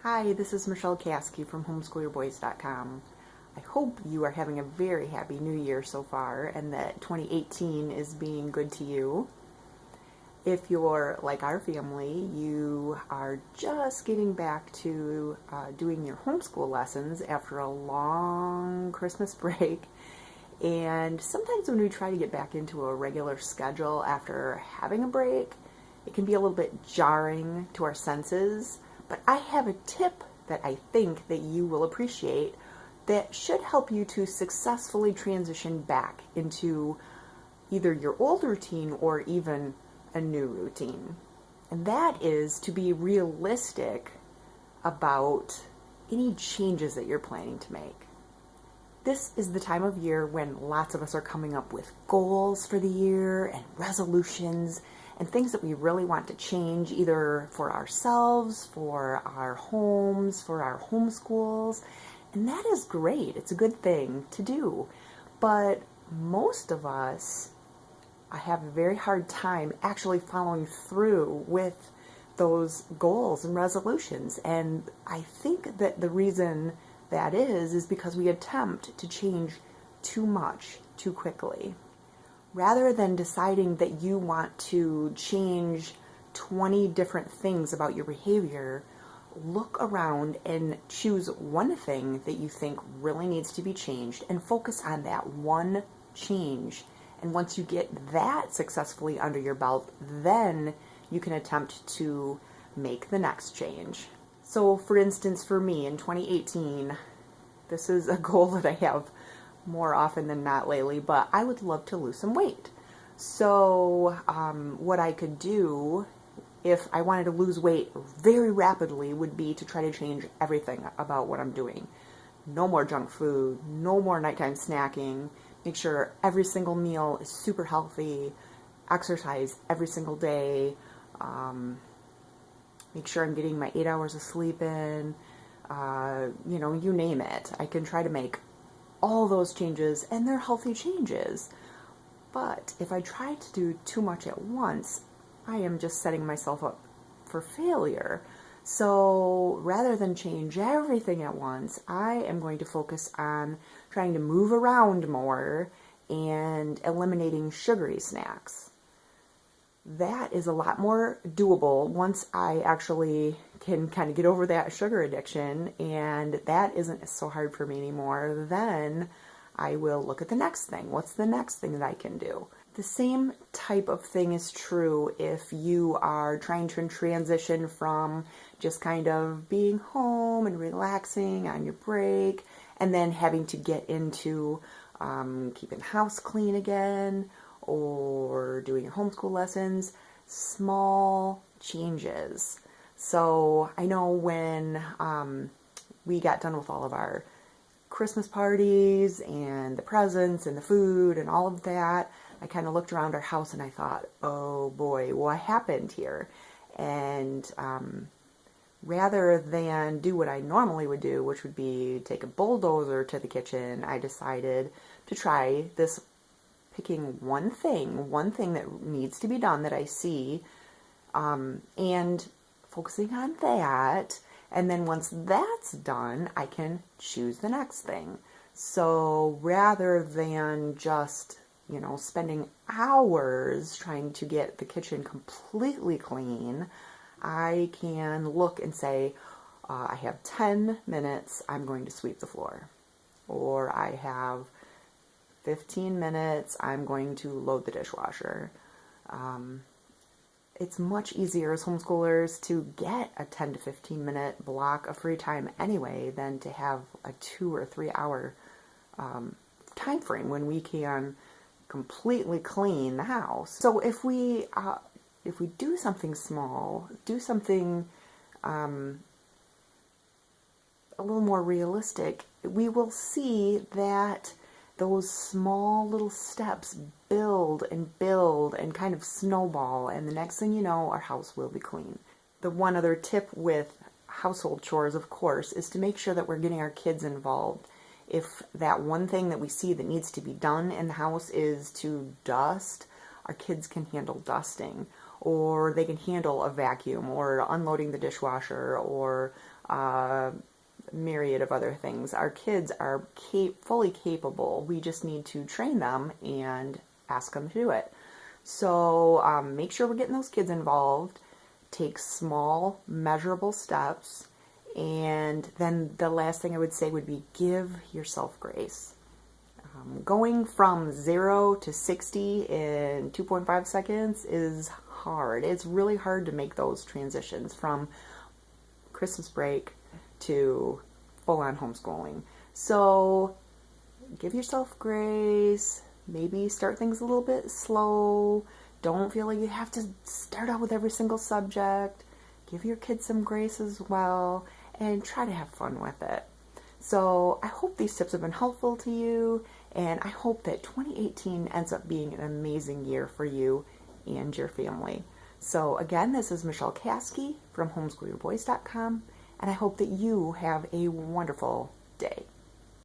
Hi, this is Michelle Caskey from Homeschool-Your-Boys.com. I hope you are having a very happy new year so far and that 2018 is being good to you. If you're like our family, you are just getting back to doing your homeschool lessons after a long Christmas break. And sometimes when we try to get back into a regular schedule after having a break, it can be a little bit jarring to our senses. But I have a tip that I think that you will appreciate that should help you to successfully transition back into either your old routine or even a new routine. And that is to be realistic about any changes that you're planning to make. This is the time of year when lots of us are coming up with goals for the year and resolutions and things that we really want to change, either for ourselves, for our homes, for our homeschools. And that is great. It's a good thing to do. But most of us have a very hard time actually following through with those goals and resolutions. And I think that the reason that is because we attempt to change too much too quickly. Rather than deciding that you want to change 20 different things about your behavior, look around and choose one thing that you think really needs to be changed and focus on that one change. And once you get that successfully under your belt, then you can attempt to make the next change. So, for instance, for me in 2018, this is a goal that I have more often than not lately, but I would love to lose some weight. So, what I could do if I wanted to lose weight very rapidly would be to try to change everything about what I'm doing. No more junk food, no more nighttime snacking, make sure every single meal is super healthy, exercise every single day, make sure I'm getting my 8 hours of sleep in, you name it. I can try to make all those changes, and they're healthy changes. But if I try to do too much at once, I am just setting myself up for failure. So rather than change everything at once, I am going to focus on trying to move around more and eliminating sugary snacks. That is a lot more doable once I actually can kind of get over that sugar addiction, and that isn't so hard for me anymore. Then I will look at the next thing. What's the next thing that I can do? The same type of thing is true if you are trying to transition from just kind of being home and relaxing on your break and then having to get into keeping the house clean again, or doing your homeschool lessons. Small changes. So I know when we got done with all of our Christmas parties and the presents and the food and all of that, I kind of looked around our house and I thought, oh boy, what happened here? And rather than do what I normally would do, which would be take a bulldozer to the kitchen, I decided to try this, picking one thing that needs to be done that I see, and focusing on that. And then once that's done, I can choose the next thing. So rather than just, spending hours trying to get the kitchen completely clean, I can look and say, I have 10 minutes, I'm going to sweep the floor. Or I have 15 minutes, I'm going to load the dishwasher. It's much easier as homeschoolers to get a 10 to 15 minute block of free time anyway than to have a 2 or 3 hour time frame when we can completely clean the house. So if we do something small, do something a little more realistic, we will see that those small little steps build and kind of snowball, and the next thing you know, our house will be clean. The one other tip with household chores, of course, is to make sure that we're getting our kids involved. If that one thing that we see that needs to be done in the house is to dust, our kids can handle dusting, or they can handle a vacuum, or unloading the dishwasher, or myriad of other things. Our kids are fully capable. We just need to train them and ask them to do it. So make sure we're getting those kids involved. Take small, measurable steps. And then the last thing I would say would be give yourself grace. Going from 0 to 60 in 2.5 seconds is hard. It's really hard to make those transitions from Christmas break to full-on homeschooling. So give yourself grace. Maybe start things a little bit slow. Don't feel like you have to start out with every single subject. Give your kids some grace as well, and try to have fun with it. So I hope these tips have been helpful to you, and I hope that 2018 ends up being an amazing year for you and your family. So again, this is Michelle Caskey from Homeschool-Your-Boys.com, and I hope that you have a wonderful day.